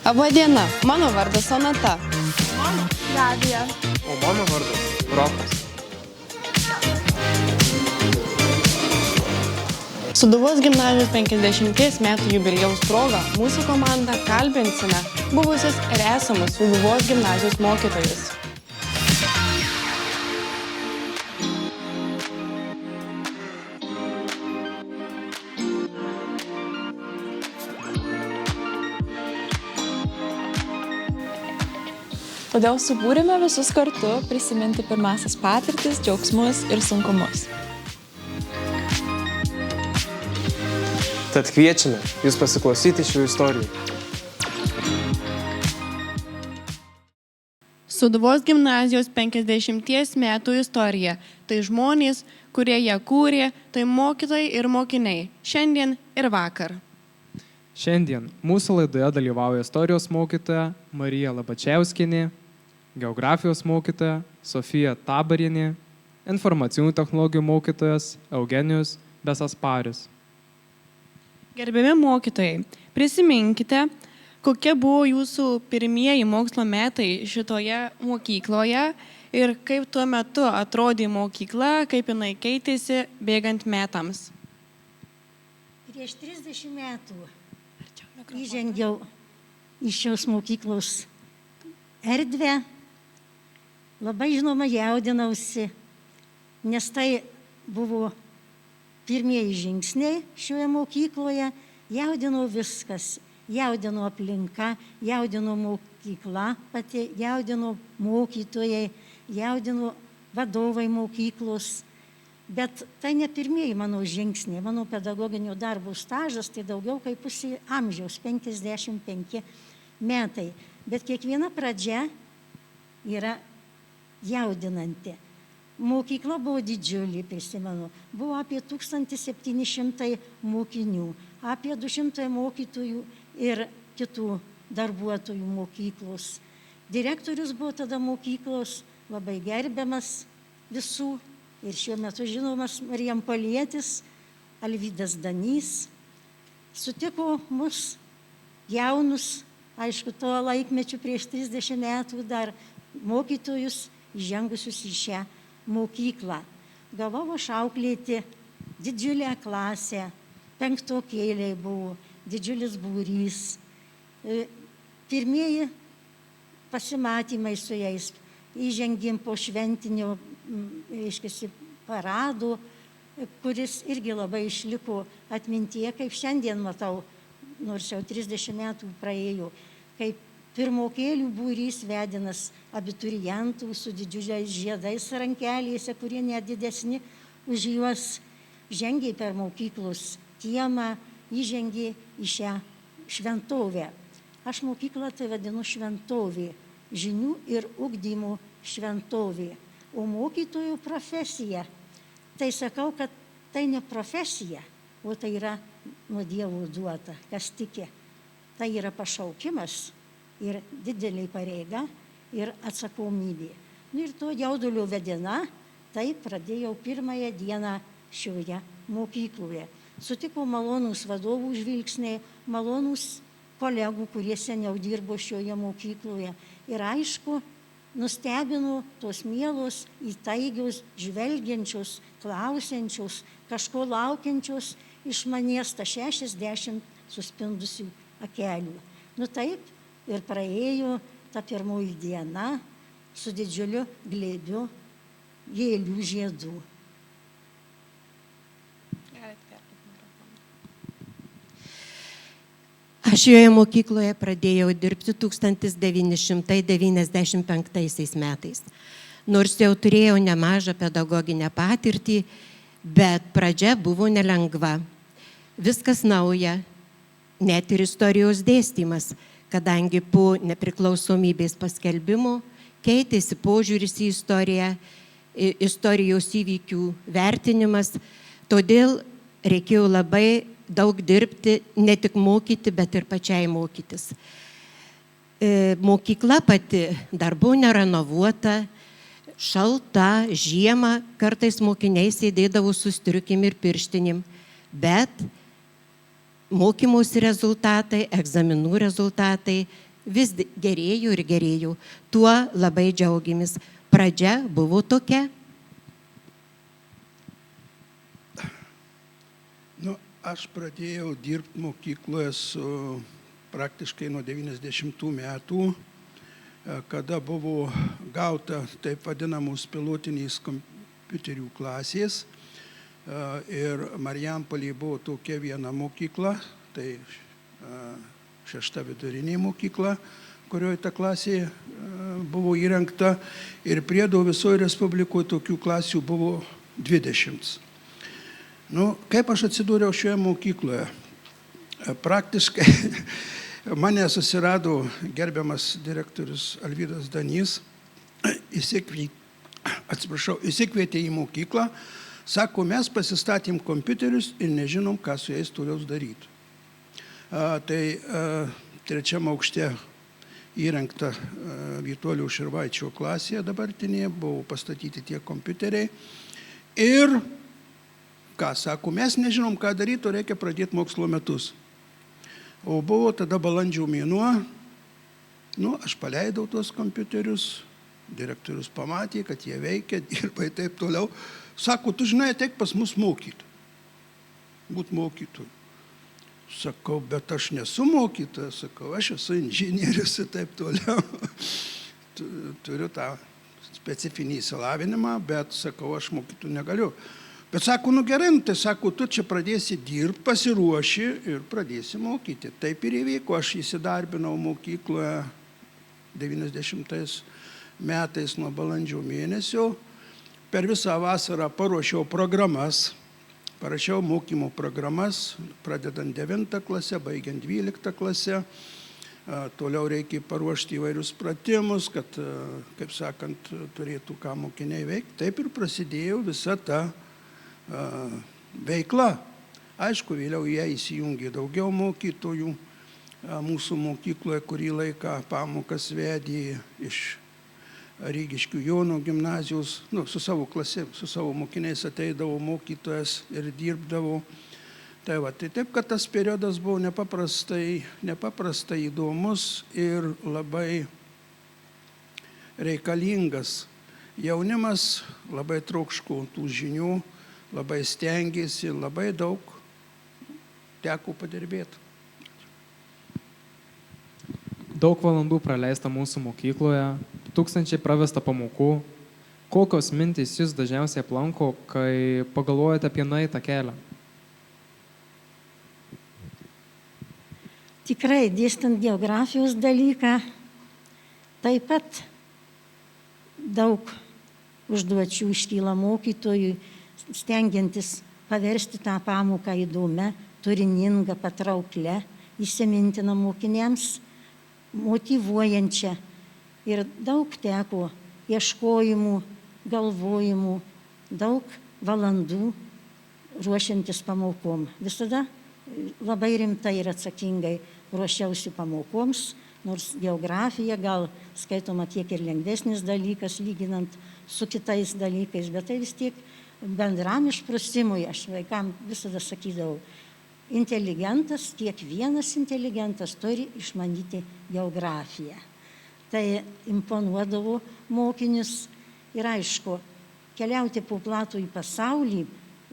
Labadiena, mano vardas Sonata. Mano Gabija. O mano vardas Rokas. Sūduvos gimnazijos 50 metų jubiliejaus proga mūsų komanda kalbinsime buvusius ir esamus Sūduvos gimnazijos mokytojus. Todėl subūrėme visus kartu prisiminti pirmasis patirtis, džiaugsmus ir sunkumus. Tad kviečiame jūs pasiklausyti šių istorijų. Sūduvos gimnazijos 50 metų istorija. Tai žmonės, kurie ją kūrė, tai mokytojai ir mokiniai. Šiandien ir vakar. Šiandien mūsų laidoje dalyvauja istorijos mokytoja Marija Labačiauskienė, geografijos mokytoja Sofija Tabarienė, informacinių technologijų mokytojas Eugenijus Besasparis. Gerbiami mokytojai, prisiminkite, kokie buvo jūsų pirmieji mokslo metai šitoje mokykloje ir kaip tuo metu atrodė mokykla, kaip jinai keitėsi bėgant metams. Prieš 30 metų įžengiau į šios mokyklos erdvę. Labai žinoma jaudinausi, nes tai buvo pirmieji žingsniai šioje mokykloje. Jaudino viskas, jaudino aplinka, jaudino mokykla pati, jaudino mokytojai, jaudino vadovai mokyklos. Bet tai ne pirmieji mano žingsniai, mano pedagoginio darbo stažas tai daugiau kaip pusė amžiaus, 55 metai. Bet kiekviena pradžia yra jaudinanti. Mokykla buvo didžiulė, prisimenu. Buvo apie 1700 mokinių, apie 200 mokytojų ir kitų darbuotojų mokyklos. Direktorius buvo tada mokyklos labai gerbiamas visų ir šiuo metu žinomas Marijampolietis Alvydas Danys. Sutiko mus jaunus, aišku, tuo laikmečiu prieš 30 metų dar mokytojus įžengusius į šią mokyklą. Gavau aš auklėti didžiulę klasę, penktokėliai buvo, didžiulis būrys. Pirmieji pasimatymai su jais, įžengėm po šventinio, reiškiasi, paradų, kuris irgi labai išliko atmintyje, kaip šiandien matau, nors jau 30 metų praėjo, kaip pirmokėlių būrys vedinas abiturientų su didžiuliais žiedais rankelėse, kurie nedidesni už juos, žengė per mokyklos kiemą, įžengė į šią šventovę. Aš mokyklą tai vadinu šventovė, žinių ir ugdymo šventovė. O mokytojų profesija, tai sakau, kad tai ne profesija, o tai yra nuo Dievo duota, kas tiki. Tai yra pašaukimas ir didelė pareiga ir atsakomybė. Ir to jaudulio vedina, tai pradėjau pirmąją dieną šioje mokykloje. Sutikau malonūs vadovų žvilgsniai, malonūs kolegų, kurie seniau dirbo šioje mokykloje. Ir aišku, nustebino tos mielos, įtaigios, žvelgiančios, klausiančios, kažko laukiančios iš manęs ta 60 suspindusių akelių. Nu taip, ir praėjo ta pirmoji diena su didžiuliu glėbiu gėlių žiedų. Aš šioje mokykloje pradėjau dirbti 1995 metais. Nors jau turėjau nemažą pedagoginę patirtį, bet pradžia buvo nelengva. Viskas nauja, net ir istorijos dėstymas, kadangi po nepriklausomybės paskelbimo keitėsi požiūris į istoriją, istorijos įvykių vertinimas, todėl reikėjo labai daug dirbti, ne tik mokyti, bet ir pačiai mokytis. Mokykla pati dar buvo nerenovuota, šalta, žiemą, kartais mokiniai sėdėdavo su striukim ir pirštinim, bet mokymosi rezultatai, egzaminų rezultatai vis gerėjo ir gerėjo. Tuo labai džiaugiamės. Pradžia buvo tokia. Nu, aš pradėjau dirbti mokykloje praktiškai nuo 90 metų, kada buvo gauta taip vadinamos pilotiniais kompiuterių klasės. Ir Marijampolėje buvo tokia viena mokykla, tai 6 vidurinė mokykla, kurioje ta klasė buvo įrengta. Ir priedo visoje Respublikoje tokių klasių buvo 20. Nu, kaip aš atsidūriau šioje mokykloje? Praktiškai mane susirado gerbiamas direktorius Alvydas Danys, įsikvietė į mokyklą, sako, mes pasistatėm kompiuterius ir nežinom, ką su jais toliau daryti. Tai 3 aukšte įrengta Vytuolio Širvaičio klasėje dabartinėje, buvo pastatyti tie kompiuteriai. Ir ką, sako, mes nežinom, ką daryti, o reikia pradėti mokslo metus. O buvo tada balandžio mėnuo, nu, aš paleidau tuos kompiuterius, direktorius pamatė, kad jie veikia, dirba ir taip toliau. Sako, tu žinai, ateik pas mus mokyti, būt mokytoju. Sakau, bet aš nesu mokytojas, sakau, aš esu inžinierius ir taip toliau. Turiu tą specifinį įsilavinimą, bet sakau, aš mokyti negaliu. Bet sako, nu gerai, tai sako, tu čia pradėsi dirbti, pasiruoši ir pradėsi mokyti. Taip ir įvyko, aš įsidarbinau mokykloje 90 metais nuo balandžio mėnesio. Per visą vasarą paruošiau programas, parašiau mokymo programas, pradedant 9 klasę, baigiant 12 klasę. Toliau reikia paruošti įvairius pratimus, kad, kaip sakant, turėtų ką mokiniai veikti. Taip ir prasidėjo visa ta veikla. Aišku, vėliau jie įsijungė daugiau mokytojų. Mūsų mokykloje kurį laiką pamokas vedė iš Rygiškių Jono gimnazijos, nu, su savo klase, su savo mokiniais ateidavo mokytojas ir dirbdavo. Tai va, tai taip, kad tas periodas buvo nepaprastai įdomus ir labai reikalingas. Jaunimas labai trokško tų žinių, labai stengiasi, labai daug teko padirbėti. Daug valandų praleista mūsų mokykloje, tūkstančiai pravesta pamokų. Kokios mintys jūs dažniausiai aplanko, kai pagalvojate apie nueitą kelią? Tikrai, dėstant geografijos dalyką, taip pat daug užduočių iškyla mokytojui, stengiantis paversti tą pamoką įdomią, turiningą, patrauklę, įsimintiną mokiniams, motyvuojančią. Ir daug teko ieškojimų, galvojimų, daug valandų ruošiantis pamokom. Visada labai rimtai ir atsakingai ruošiausi pamokoms, nors geografija gal skaitoma tiek ir lengvesnis dalykas, lyginant su kitais dalykais, bet tai vis tiek bendram išprusimui, aš vaikam visada sakydavau, inteligentas, kiekvienas inteligentas turi išmanyti geografiją. Tai imponuodavo mokinius ir aišku, keliauti po platų į pasaulį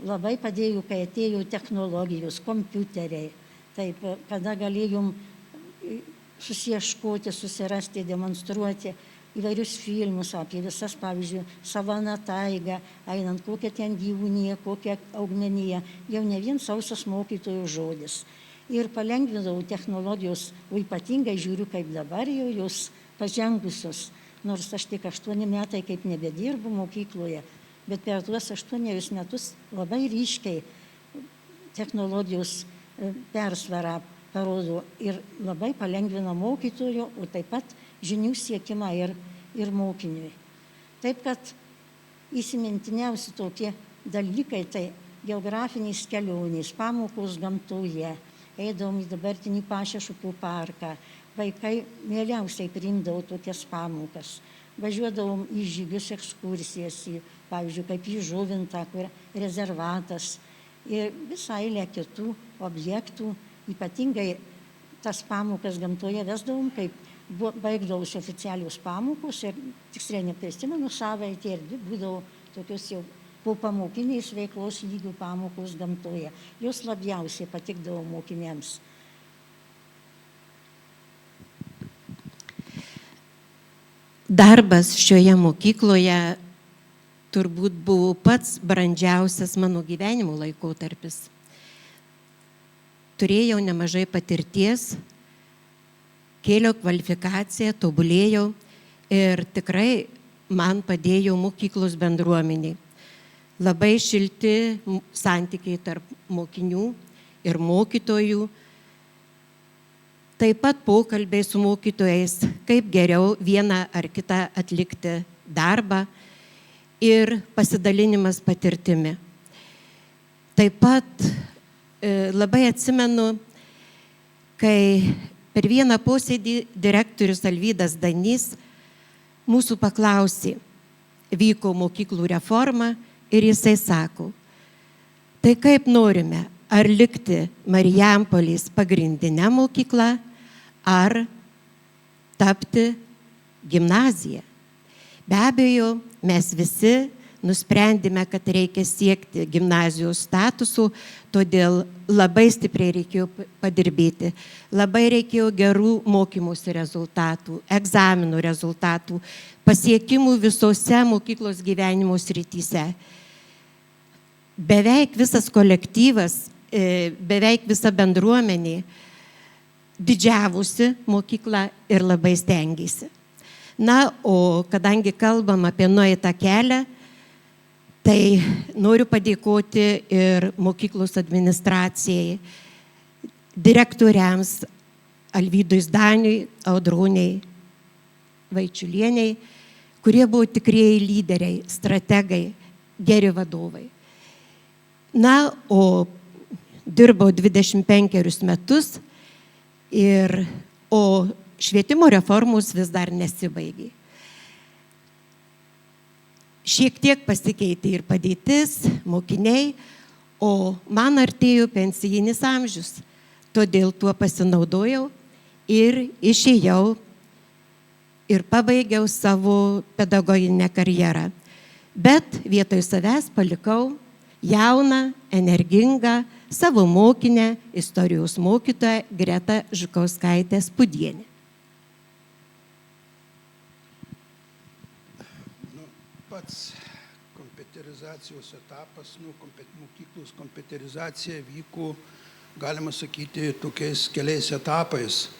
labai padėjo, kai atėjo technologijos, kompiuteriai. Taip, kada galėjom susieškoti, susirasti, demonstruoti įvairius filmus apie visas, pavyzdžiui, savaną taigą, einant kokią ten gyvūniją, kokią augmeniją, jau ne vien sausas mokytojų žodis. Ir palengvindavau technologijos, o ypatingai žiūriu, kaip dabar jau jos pažengusios, nors aš tik 8 metai kaip nebedirbu mokykloje, bet per tuos 8 metus labai ryškiai technologijos persvarą parodo ir labai palengvina mokytojo, o taip pat žinių siekimą ir mokiniui. Taip, kad įsimintiniausi tokie dalykai, tai geografinės kelionės, pamokos gamtoje, eidavom į dabartinį Pašešupų parką, vaikai mieliausiai priimdavo tokias pamokas. Važiuodavom į žygius, ekskursijas, pavyzdžiui, kaip į Žuvintą, kur rezervatas ir visą eilę kitų objektų. Ypatingai tas pamokas gamtoje vesdavom, kaip baigdavosi oficialios pamokos ir tiksliai neprisimenu, savaitė ir dvi būdavo tokios jau po pamokinės veiklos lygių pamokos gamtoje. Jos labiausiai patikdavo mokiniams. Darbas šioje mokykloje turbūt buvo pats brandžiausias mano gyvenimo laikotarpis. Turėjau nemažai patirties, kėliau kvalifikaciją, tobulėjau ir tikrai man padėjo mokyklos bendruomeniai. Labai šilti santykiai tarp mokinių ir mokytojų. Taip pat pokalbiai su mokytojais, kaip geriau vieną ar kitą atlikti darbą ir pasidalinimas patirtimi. Taip pat labai atsimenu, kai per vieną posėdį direktorius Alvydas Danys mūsų paklausė, vyko mokyklų reforma ir jisai sako, tai kaip norime, ar likti Marijampolės pagrindinę mokyklą, ar tapti gimnaziją. Be abejo, mes visi nusprendėme, kad reikia siekti gimnazijos statusų, todėl labai stipriai reikėjo padirbėti. Labai reikėjo gerų mokymosi rezultatų, egzaminų rezultatų, pasiekimų visose mokyklos gyvenimo srityse. Beveik visas kolektyvas, beveik visa bendruomenė didžiavusi mokyklą ir labai stengėsi. Na, o kadangi kalbam apie nueitą kelią, tai noriu padėkoti ir mokyklos administracijai, direktoriams Alvydui Zdaniui, Audroniai Vaičiulieniai, kurie buvo tikrieji lyderiai, strategai, geri vadovai. Na, o dirbau 25 metus, o švietimo reformos vis dar nesibaigė. Šiek tiek pasikeitė ir padėtis, mokiniai, o man artėjo pensijinis amžius. Todėl tuo pasinaudojau ir išėjau ir pabaigiau savo pedagoginę karjerą. Bet vietoj savęs palikau jauną, energingą, savo mokinę, istorijos mokytoją Gretą Žukauskaitę Spudienę. Pats kompiuterizacijos etapas, mokyklos kompiuterizacija vyko, galima sakyti, tokiais keliais etapais.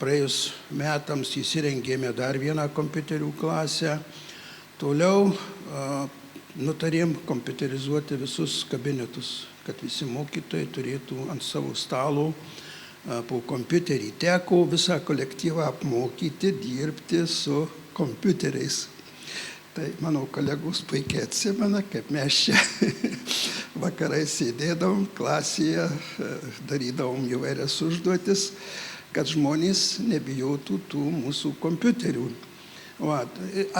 Praėjus metams įsirengėme dar vieną kompiuterių klasę. Toliau nutarėm kompiuterizuoti visus kabinetus, kad visi mokytojai turėtų ant savo stalo po kompiuterį. Teko visą kolektyvą apmokyti, dirbti su kompiuteriais. Tai mano kolegos puikiai atsimena, kaip mes čia vakarais sėdėdavom klasėje, darydavom įvairias užduotis, kad žmonės nebijotų tų mūsų kompiuterių.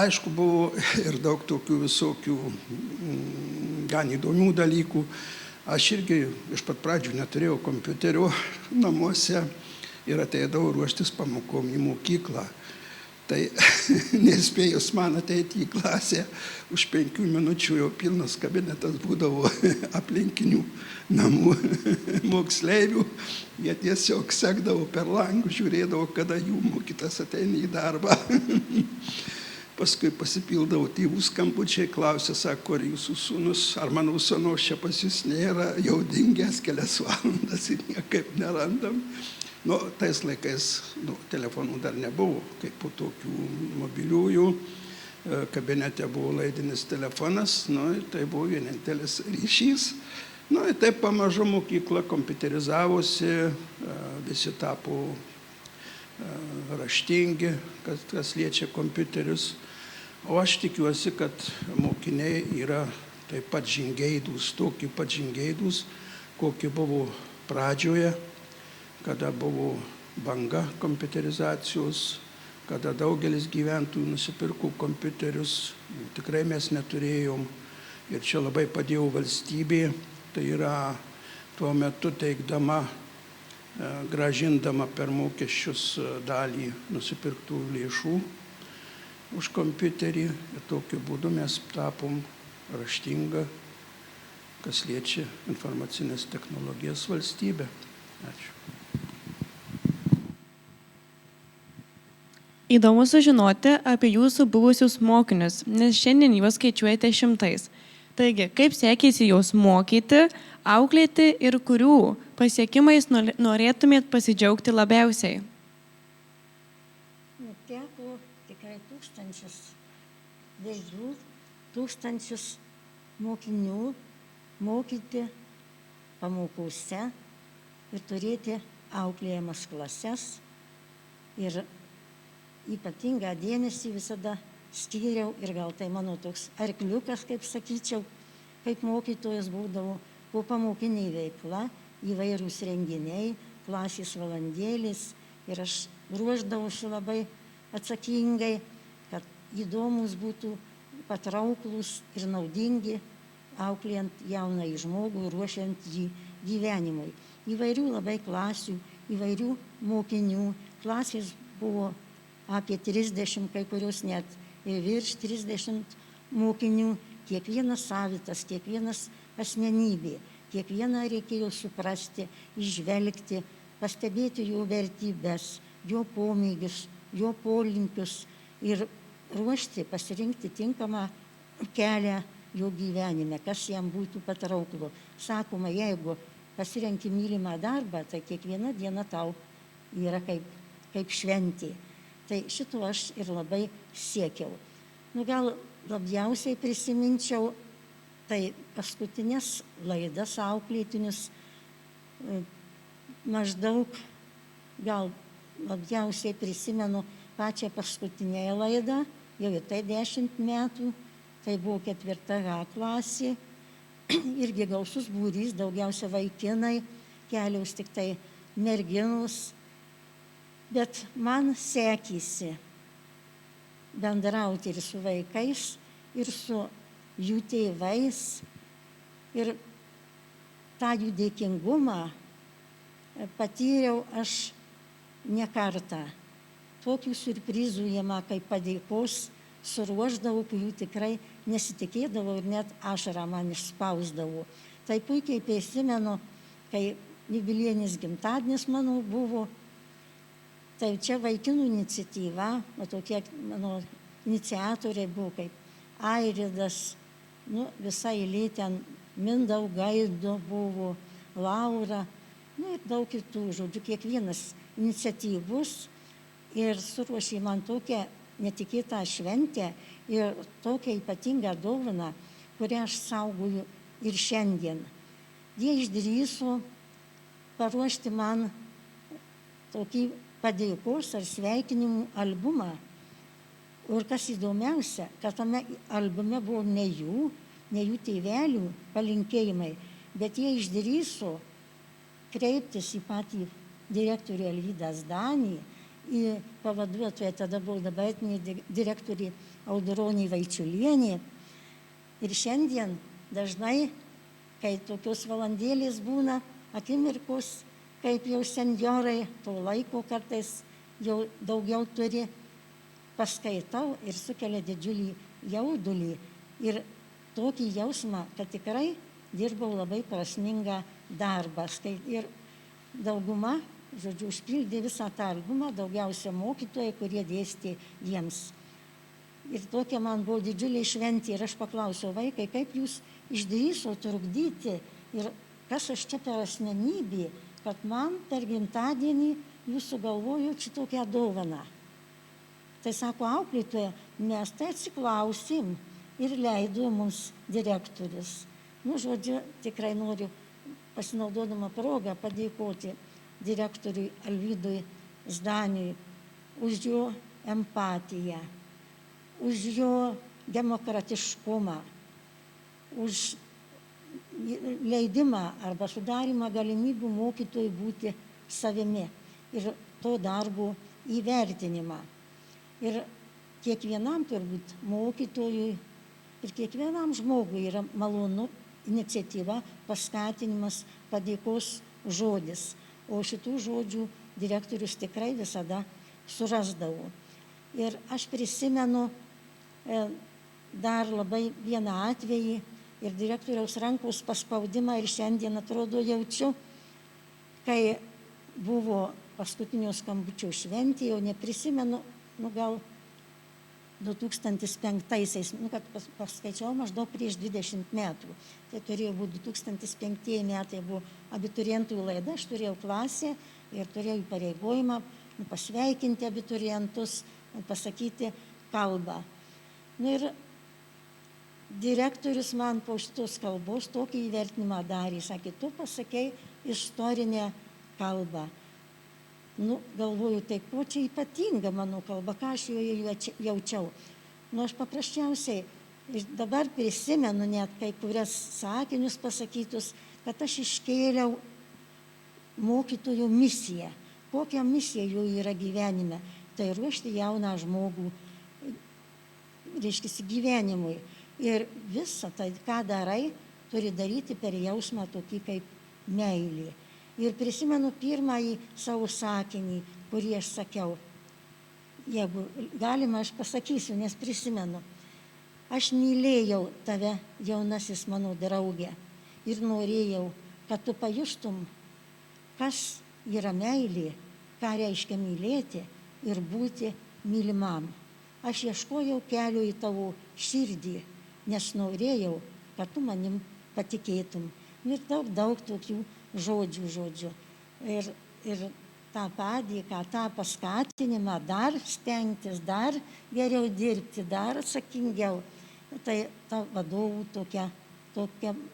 Aišku, buvo ir daug tokių visokių gan įdomių dalykų. Aš irgi iš pat pradžių neturėjau kompiuterio namuose ir ateidavau ruoštis pamokom į mokyklą. Tai nespėjus man ateiti į klasę, už 5 minučių jau pilnas kabinetas būdavo aplinkinių namų moksleivių. Jie tiesiog sekdavo per langų, žiūrėdavo, kada jų mokytas ateina į darbą. Paskui pasipildavo tėvų skambučiai, klausė, sako, ar jūsų sūnus, ar mano sūnus čia pas jūs nėra, jau dingęs kelias valandas ir niekaip nerandam. Tais laikais telefonų dar nebuvo, kaip po tokių mobiliųjų, kabinete buvo laidinis telefonas, tai buvo vienintelis ryšys. Ir taip pamažu mokykla kompiuterizavosi, visi tapo raštingi, kas liečia kompiuterius. O aš tikiuosi, kad mokiniai yra taip pat žingeidūs, tokie pat žingeidūs, kokie buvo pradžioje, kada buvo banga kompiuterizacijos, kada daugelis gyventojų nusipirko kompiuterius, tikrai mes neturėjom. Ir čia labai padėjo valstybė, tai yra tuo metu teikdama gražindama per mokesčius dalį nusipirktų lėšų už kompiuterį. Ir tokiu būdu mes tapom raštinga, kas liečia informacinės technologijas valstybę. Ačiū. Įdomu sužinoti apie jūsų buvusius mokinius, nes šiandien juos skaičiuojate šimtais. Taigi, kaip sekėsi juos mokyti, auklėti ir kurių pasiekimais norėtumėt pasidžiaugti labiausiai? Teko tikrai tūkstančius vežlių, tūkstančius mokinių mokyti pamokose ir turėti auklėjamas klases. Ir ypatingą dėmesį visada skyriau ir gal tai mano toks arkliukas, kaip sakyčiau, kaip mokytojas būdavo, po pamokiniai veikla, įvairūs renginiai, klasės valandėlis ir aš ruošdavausi labai atsakingai, kad įdomus būtų, patrauklus ir naudingi, auklėjant jaunąjį žmogų, ruošiant jį gyvenimui. Įvairių labai klasių, įvairių mokinių, klasės buvo apie 30, kai kurios net virš 30 mokinių, kiekvienas savitas, kiekvienas asmenybė, kiekvieną reikėjo suprasti, išvelgti, pastebėti jo vertybės, jo pomėgius, jo polinkius ir ruošti, pasirinkti tinkamą kelią jo gyvenime, kas jam būtų patrauklu. Sakoma, jeigu pasirenki mylimą darbą, tai kiekviena diena tau yra kaip šventė. Tai šito aš ir labai siekiau. Gal labiausiai prisiminčiau tai paskutinės laidas auklėtinius, maždaug gal labiausiai prisimenu pačią paskutinę laidą, jau ir tai 10 metų, tai buvo 4H klasė, irgi gausus būrys, daugiausia vaikinai, kelios tik tai merginos. Bet man sekėsi bendrauti ir su vaikais, ir su jų tėvais. Ir tą jų dėkingumą patyriau aš ne kartą. Tokių surprizų jie man kaip padėkos suruošdavau, kurių tikrai nesitikėdavau ir net ašarą man išspausdavau. Tai puikiai prisimenu, kai jubiliejinis gimtadienis mano buvo. Tai čia vaikinų iniciatyva, tokie mano iniciatoriai buvo kaip Airidas, visa eilė ten Mindaugaido buvo, Laura, ir daug kitų, žodžiu, kiekvienas iniciatyvus ir suruošė man tokią netikėtą šventę ir tokią ypatingą dovaną, kurią aš saugoju ir šiandien. Jie išdrįso paruošti man tokį padėkos ar sveikinimų albumą. Ir kas įdomiausia, kad tame albume buvo ne jų tėvelių palinkėjimai, bet jie išdrįso kreiptis į patį direktorių Alvydą Zdanį, į pavaduotoją, tada buvo dabartinė direktorė Audronė Vaičiulienė. Ir šiandien dažnai, kai tokios valandėlės būna, akimirkos, kaip jau senjorai, to laiko kartais jau daugiau turi, paskaitau ir sukelia didžiulį jaudulį ir tokį jausmą, kad tikrai dirbau labai prasmingą darbą. Ir dauguma, žodžiu, užpildė visą tą albumą, daugiausia mokytojai, kurie dėstė jiems. Ir tokia man buvo didžiulė šventė ir aš paklausiau, vaikai, kaip jūs išdrįso trukdyti ir kas aš čia per asmenybė, kad man per gimtadienį jūs sugalvojot šitokią dovaną. Tai sako auklėtoja, mes tai atsiklausim ir leido mums direktorius. Žodžiu, tikrai noriu pasinaudodama progą padėkoti direktoriui Alvydui Zdaniui už jo empatiją, už jo demokratiškumą, už leidimą arba sudarimą galimybių mokytojui būti savimi ir to darbo įvertinimą. Ir kiekvienam turbūt mokytojui ir kiekvienam žmogui yra malonu iniciatyva, paskatinimas, padėkos žodis. o šitų žodžių direktorius tikrai visada surasdavo. Ir aš prisimenu dar labai vieną atvejį ir direktoriaus rankos paspaudimą ir šiandien atrodo jaučiu, kai buvo paskutinio skambučio šventė, jau neprisimenu, gal 2005-aisiais, kad paskaičiau maždaug prieš 20 metų. Tai turėjo būti 2005 metai, buvo abiturientų laida, aš turėjau klasę ir turėjau įpareigojimą pasveikinti abiturientus, pasakyti kalbą. Ir direktorius man po šitos kalbos tokį įvertinimą darė, sakė, tu pasakei istorinę kalbą. Galvoju, tai ko čia ypatinga mano kalba, ką aš joje jaučiau. Aš paprasčiausiai dabar prisimenu net kai kurias sakinius pasakytus, kad aš iškėliau mokytojų misiją. Kokia misija jų yra gyvenime? Tai ruošti jauną žmogų, reiškia, gyvenimui. Ir visą tai, ką darai, turi daryti per jausmą tokį kaip meilį. Ir prisimenu pirmąjį savo sakinį, kurį aš sakiau. Jeigu galima, aš pasakysiu, nes prisimenu. Aš mylėjau tave, jaunasis mano draugė, ir norėjau, kad tu pajustum, kas yra meilė, ką reiškia mylėti ir būti mylimam. Aš ieškojau kelio į tavo širdį, nes norėjau, kad tu manim patikėtum. Ir daug tokių žodžių. Ir tą padėką, tą paskatinimą dar stengtis, dar geriau dirbti, dar atsakingiau. Tai ta vadovų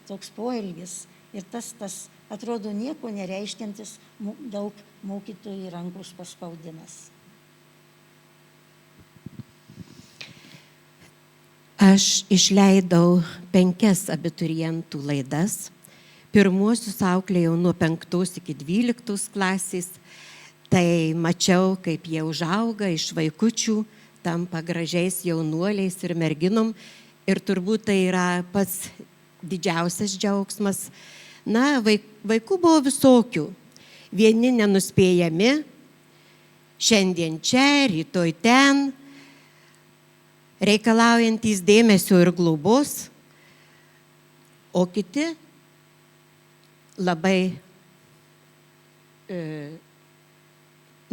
toks poelgis. Ir tas atrodo nieko nereiškiantis daug mokytojų rankos paspaudimas. Aš išleidau 5 abiturientų laidas. Pirmuosius auklėjau nuo 5 iki 12 klasės. Tai mačiau, kaip jie užauga iš vaikučių, tampa gražiais jaunuoliais ir merginom. Ir turbūt tai yra pats didžiausias džiaugsmas. Vaikų buvo visokių. Vieni nenuspėjami, šiandien čia, rytoj ten, reikalaujantys dėmesio ir globos, o kiti labai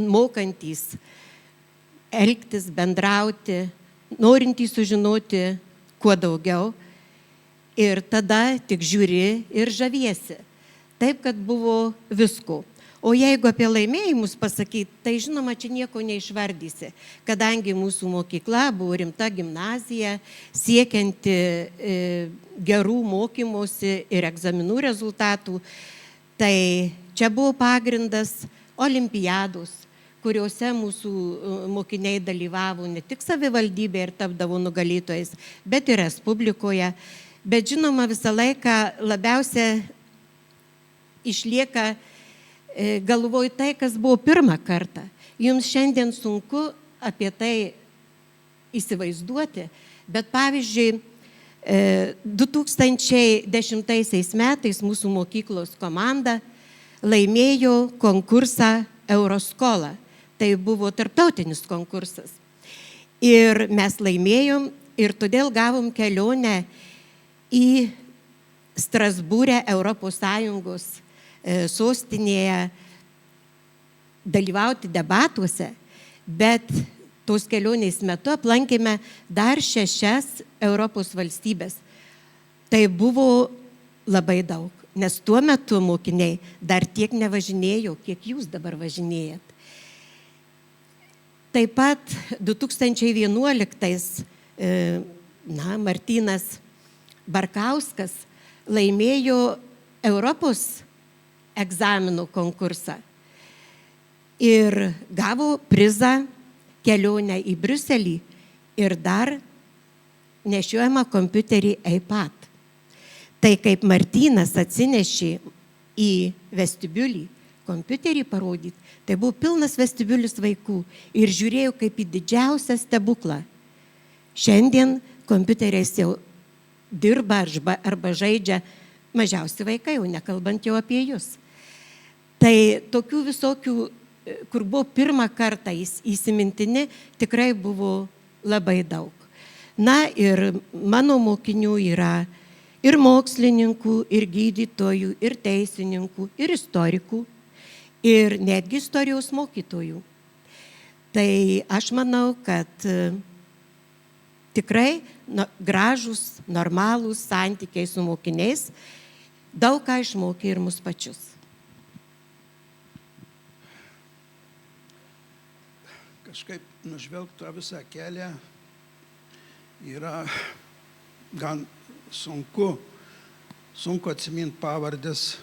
mokantys elgtis, bendrauti, norintys sužinoti kuo daugiau ir tada tik žiūri ir žaviesi. Taip, kad buvo visko. O jeigu apie laimėjimus pasakyti, tai žinoma, čia nieko neišvardysi, kadangi mūsų mokykla buvo rimta gimnazija, siekianti gerų mokymosi ir egzaminų rezultatų, tai čia buvo pagrindas olimpiados, kuriuose mūsų mokiniai dalyvavo ne tik savivaldybėje ir tapdavo nugalėtojais, bet ir Respublikoje. Bet žinoma, visą laiką labiausia išlieka galvoju tai, kas buvo pirmą kartą. Jums šiandien sunku apie tai įsivaizduoti, bet pavyzdžiui, 2010 metais mūsų mokyklos komanda laimėjo konkursą Euroskolą. Tai buvo tarptautinis konkursas. Ir mes laimėjom ir todėl gavom kelionę į Strasbūrę, Europos Sąjungos sostinėje, dalyvauti debatuose, bet tos kelionės metu aplankėme dar 6 Europos valstybės. Tai buvo labai daug, nes tuo metu mokiniai dar tiek nevažinėjo, kiek jūs dabar važinėjat. Taip pat 2011 Martynas Barkauskas laimėjo Europos egzaminų konkursą ir gavo prizą kelionę į Briuselį ir dar nešiojamą kompiuterį iPad. Tai kaip Martynas atsinešė į vestibiulį kompiuterį parodyti, tai buvo pilnas vestibiulis vaikų ir žiūrėjau kaip į didžiausią stebuklą. Šiandien kompiuteriais jau dirba arba žaidžia mažiausi vaikai, jau nekalbant jau apie jūs. Tai tokių visokių, kur buvo pirmą kartą įsimintini, tikrai buvo labai daug. Na ir mano mokinių yra ir mokslininkų, ir gydytojų, ir teisininkų, ir istorikų, ir netgi istorijos mokytojų. Tai aš manau, kad tikrai gražūs, normalūs santykiai su mokiniais daug ką išmokė ir mus pačius. Kažkaip nužvelgti tą visą kelią yra gan sunku atsiminti pavardės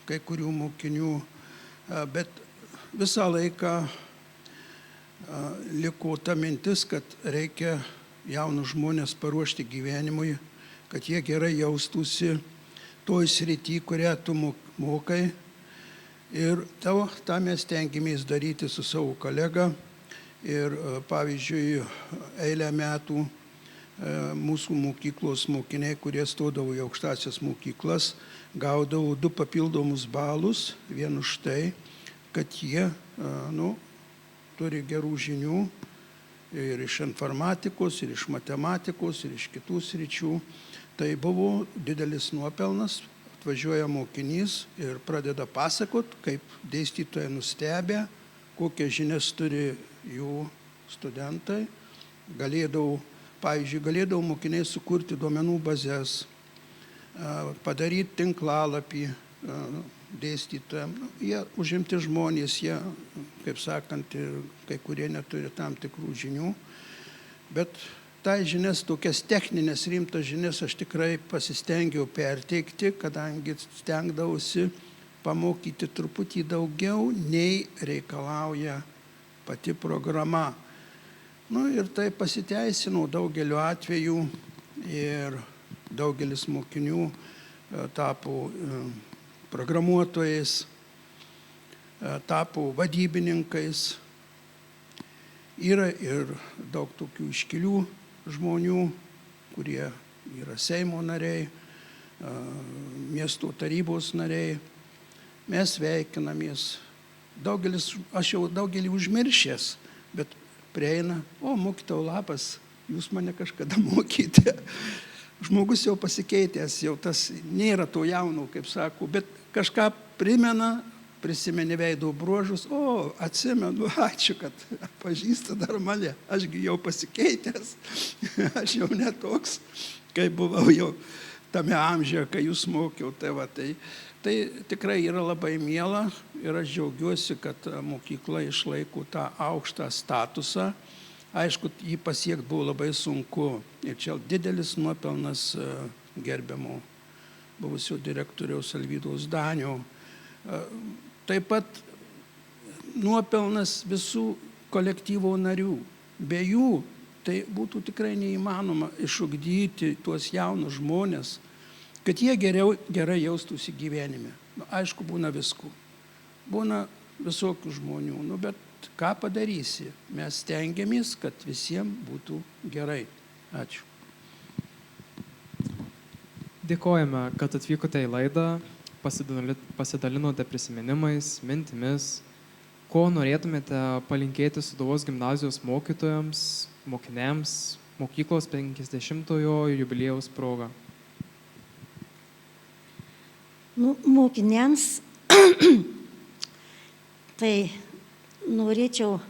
kai kurių mokinių, bet visą laiką liko ta mintis, kad reikia jaunus žmonės paruošti gyvenimui, kad jie gerai jaustųsi toj srity, kurią tu mokai. Ir tą mes stengiamės daryti su savo kolega. Ir pavyzdžiui, eilę metų mūsų mokyklos mokiniai, kurie stodavo į aukštąsias mokyklas, gaudavo 2 papildomus balus, vien už tai, kad jie turi gerų žinių ir iš informatikos, ir iš matematikos, ir iš kitų sričių. Tai buvo didelis nuopelnas. Atvažiuoja mokinys ir pradeda pasakot, kaip dėstytojai nustebę, kokias žinias turi jų studentai. Galėdavo mokiniai sukurti duomenų bazės, padaryti tinklalapį dėstytojams. Jie užimti žmonės, jie, kaip sakant, kai kurie neturi tam tikrų žinių. Bet tai žinias, tokias techninės rimtas žinias aš tikrai pasistengiau perteikti, kadangi stengdavausi pamokyti truputį daugiau, nei reikalauja pati programa. Ir tai pasiteisino daugeliu atveju ir daugelis mokinių tapo programuotojais, tapo vadybininkais. Yra ir daug tokių iškilių žmonių, kurie yra Seimo nariai, miesto tarybos nariai. Mes sveikinamės. Aš jau daugelį užmiršęs, bet prieina, mokytojau labas, jūs mane kažkada mokyti. Žmogus jau pasikeitęs, jau tas nėra to jauno, kaip sako, bet kažką prisimeni veido bruožus, atsimenu, ačiū, kad pažįsta dar mane, ašgi jau pasikeitęs, aš jau netoks, kai buvau jau tame amžiuje, kai jūs mokiau. Tai tikrai yra labai miela ir aš džiaugiuosi, kad mokykla išlaiko tą aukštą statusą. Aišku, jį pasiekti buvo labai sunku ir čia didelis nuopelnas gerbiamo buvusio direktoriaus Alvydos Danio. Taip pat nuopelnas visų kolektyvo narių. Be jų tai būtų tikrai neįmanoma išugdyti tuos jaunus žmonės, kad jie gerai jaustųsi gyvenime. Aišku, būna viskų. Būna visokių žmonių, bet ką padarysi? Mes stengiamės, kad visiems būtų gerai. Ačiū. Dėkojame, kad atvykote į laidą, pasidalinote prisiminimais, mintimis. Ko norėtumėte palinkėti Sūduvos gimnazijos mokytojams, mokiniams, mokyklos 50-ojo jubiliejaus proga? Mokiniams tai norėčiau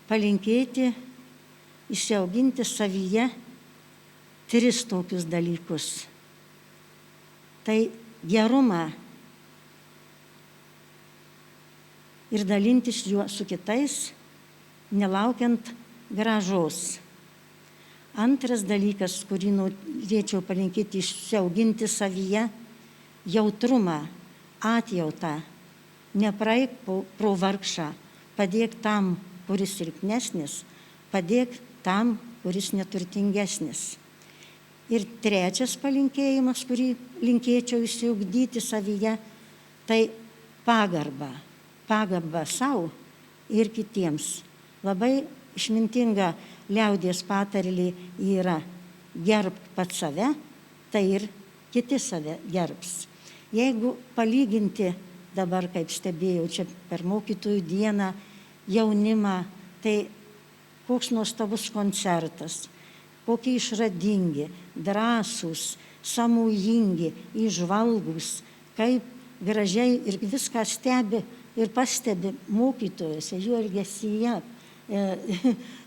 palinkėti išsiauginti savyje 3 tokius dalykus. Tai gerumą ir dalintis juo su kitais, nelaukiant grąžos. Antras dalykas, kurį norėčiau palinkėti išsiauginti savyje, jautrumą, atjautą. Nepraeik pro vargšą, padėk tam, kuris silpnesnis, padėk tam, kuris neturtingesnis. Ir trečias palinkėjimas, kurį linkėčiau išsiugdyti savyje, tai pagarba. Pagarba savo ir kitiems. Labai išmintinga liaudies patarlė yra gerbk pats save, tai ir kiti save gerbs. Jeigu palyginti dabar, kaip stebėjau, čia per mokytojų dieną jaunimą, tai koks nuostabus koncertas, kokie išradingi, drąsūs, sąmojingi, įžvalgūs, kaip gražiai ir viską stebi ir pastebi mokytojose, jų elgesyje,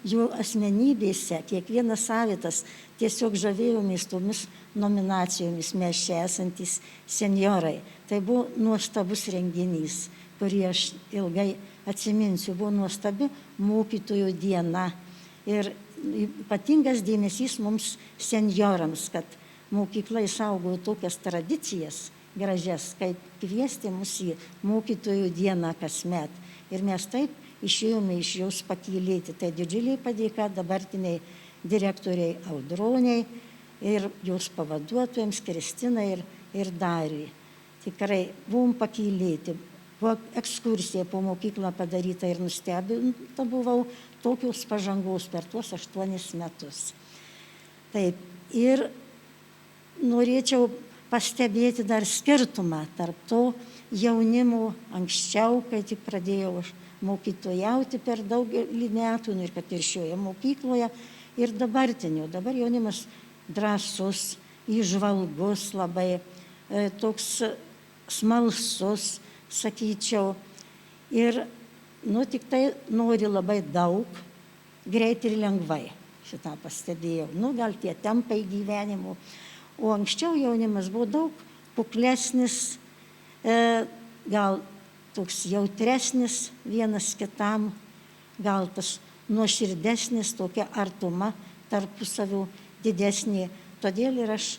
jų asmenybėse, kiekvienas savitas. Tiesiog žavėjomės tomis nominacijomis mes čia esantys senjorai. Tai buvo nuostabus renginys, kurį aš ilgai atsiminsiu. Buvo nuostabi mokytojų diena. Ir ypatingas dėmesys mums senjorams, kad mokykla išaugo tokias tradicijas gražias, kaip kviesti mus į mokytojų dieną kasmet. Ir mes taip išėjome iš jos pakylėti. Tai didžiuliai padėka dabartiniai direktoriai Audroniai ir jos pavaduotojams Kristinai ir Dariui. Tikrai buvom pakylėti. Buvo ekskursija po mokyklą padaryta ir nustebinta buvau tokios pažangos per tuos 8 metus. Taip, ir norėčiau pastebėti dar skirtumą tarp to jaunimo anksčiau, kai tik pradėjau mokytojauti per daugelį metų, ir kad ir šioje mokykloje, ir dabartinio. Dabar jaunimas drąsus, įžvalgus, labai toks smalsus, sakyčiau. Ir, tik tai nori labai daug, greit ir lengvai. Šitą pastebėjau. Gal tie tempai gyvenimo. O anksčiau jaunimas buvo daug kuklesnis, gal toks jautresnis vienas kitam, gal tas nuoširdesnis, tokia artuma tarpusavio didesnė. Todėl ir aš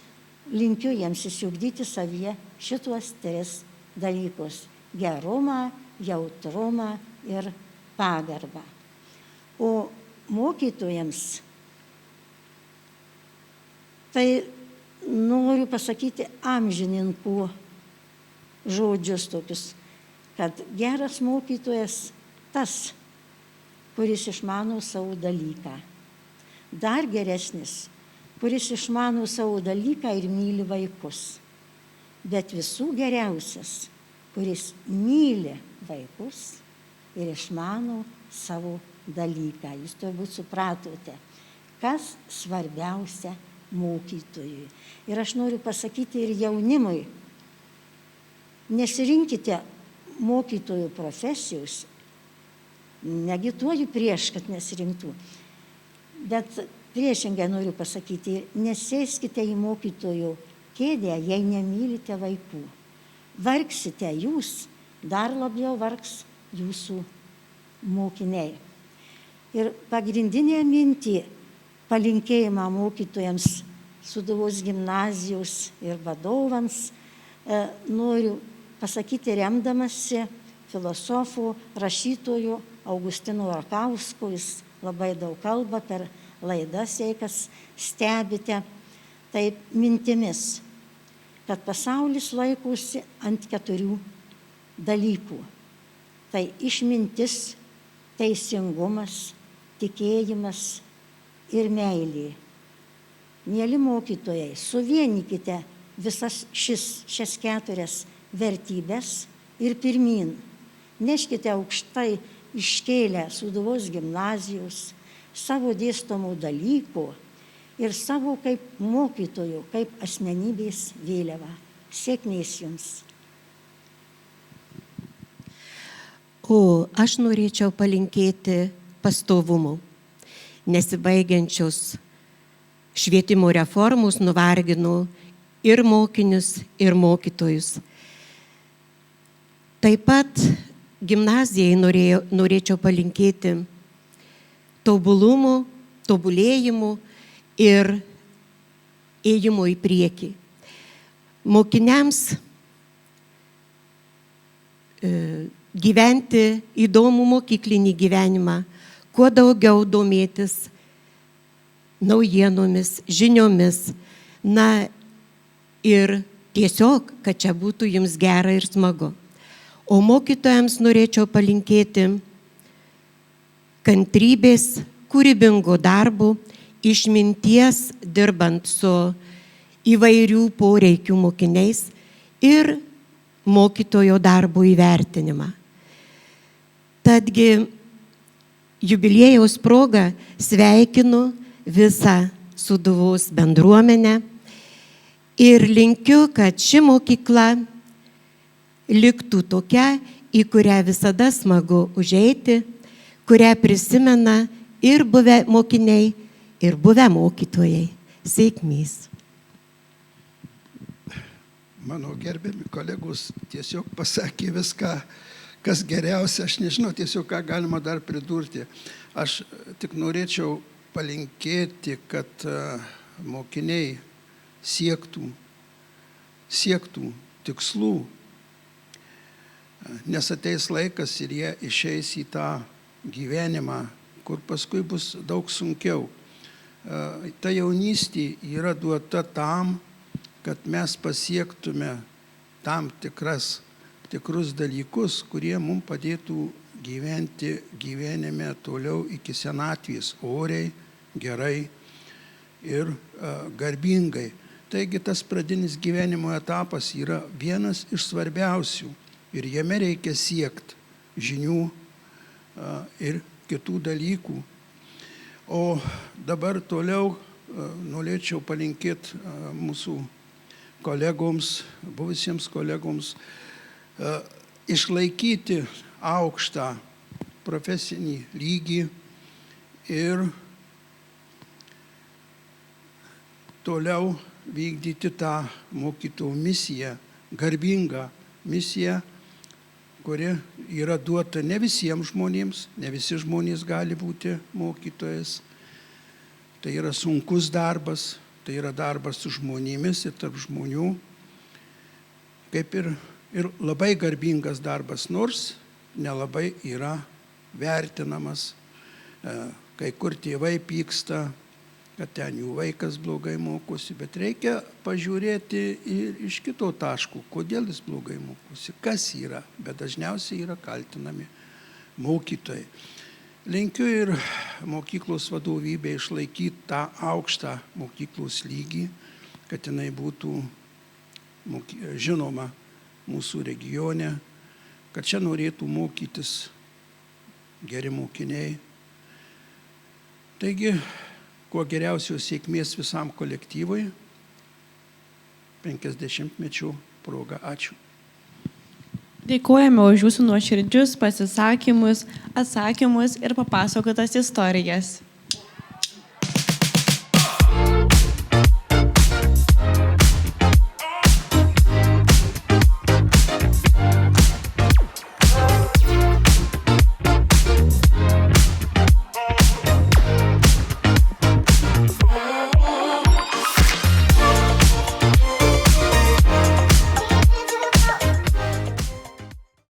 linkiu jiems įsiugdyti savyje šituos 3 dalykus: gerumą, jautrumą ir pagarbą. O mokytojams tai noriu pasakyti amžininkų žodžius tokius, kad geras mokytojas tas, kuris išmano savo dalyką. Dar geresnis, kuris išmano savo dalyką ir myli vaikus. Bet visų geriausias, kuris myli vaikus ir išmano savo dalyką. Jūs turbūt supratote, kas svarbiausia mokytojui. Ir aš noriu pasakyti ir jaunimui, nesirinkite mokytojų profesijos, negituoju prieš, kad nesirinktų, bet priešingai noriu pasakyti, nesėskite į mokytojų kėdę, jei nemylite vaikų. Vargsite jūs, dar labiau vargs jūsų mokiniai. Ir pagrindinė mintį, palinkėjimą mokytojams Sūduvos gimnazijos ir vadovams noriu pasakyti remdamasi filosofų, rašytojų Augustino Rakausko. Jis labai daug kalba per laidas, jei kas stebite. Taip mintimis, kad pasaulis laikosi ant 4 dalykų. Tai išmintis, teisingumas, tikėjimas ir meilė. Mieli mokytojai, suvienykite visas šias 4 vertybės ir pirmyn. Neškite aukštai iškėlę Sūduvos gimnazijos, savo dėstomų dalykų ir savo kaip mokytojų, kaip asmenybės vėliavą. Sėkmės jums. O aš norėčiau palinkėti pastovumo. Nesibaigiančios švietimo reformos nuvargino ir mokinius, ir mokytojus. Taip pat gimnazijai norėčiau palinkėti tobulumo, tobulėjimų ir ėjimo į priekį. Mokiniams gyventi įdomų mokyklinį gyvenimą, kuo daugiau domėtis naujienomis, žiniomis, ir tiesiog, kad čia būtų jums gera ir smagu. O mokytojams norėčiau palinkėti kantrybės, kūrybingo darbo, išminties dirbant su įvairių poreikių mokiniais ir mokytojo darbo įvertinimą. Tadgi jubiliejaus proga sveikinu visą Sūduvos bendruomenę ir linkiu, kad ši mokykla liktų tokia, į kurią visada smagu užeiti, kurią prisimena ir buvę mokiniai, ir buvę mokytojai. Sėkmės. Mano gerbiami kolegos tiesiog pasakė viską, kas geriausia. Aš nežinau tiesiog, ką galima dar pridurti. Aš tik norėčiau palinkėti, kad mokiniai siektų tikslų, nes ateis laikas ir jie išeis į tą gyvenimą, kur paskui bus daug sunkiau. Ta jaunystė yra duota tam, kad mes pasiektume tam tikrus dalykus, kurie mums padėtų gyventi gyvenime toliau iki senatvės oriai, gerai ir garbingai. Taigi tas pradinis gyvenimo etapas yra vienas iš svarbiausių ir jame reikia siekti žinių ir kitų dalykų. O dabar toliau norėčiau palinkėti mūsų kolegoms, buvusiems kolegoms, išlaikyti aukštą profesinį lygį ir toliau vykdyti tą mokytojų misiją, garbingą misiją, kuri yra duota ne visiems žmonėms, ne visi žmonės gali būti mokytojas. Tai yra sunkus darbas, tai yra darbas su žmonėmis ir tarp žmonių, kaip ir labai garbingas darbas, nors nelabai yra vertinamas. Kai kur tėvai pyksta, kad ten jų vaikas blogai mokosi, bet reikia pažiūrėti ir iš kito taško, kodėl jis blogai mokosi, kas yra, bet dažniausiai yra kaltinami mokytojai. Linkiu ir mokyklos vadovybė išlaikyti tą aukštą mokyklos lygį, kad jinai būtų žinoma mūsų regione, kad čia norėtų mokytis geri mokiniai. Taigi, kuo geriausios sėkmės visam kolektyvui 50-mečio proga. Ačiū. Dėkojame už jūsų nuoširdžius pasisakymus, atsakymus ir papasakotas istorijas.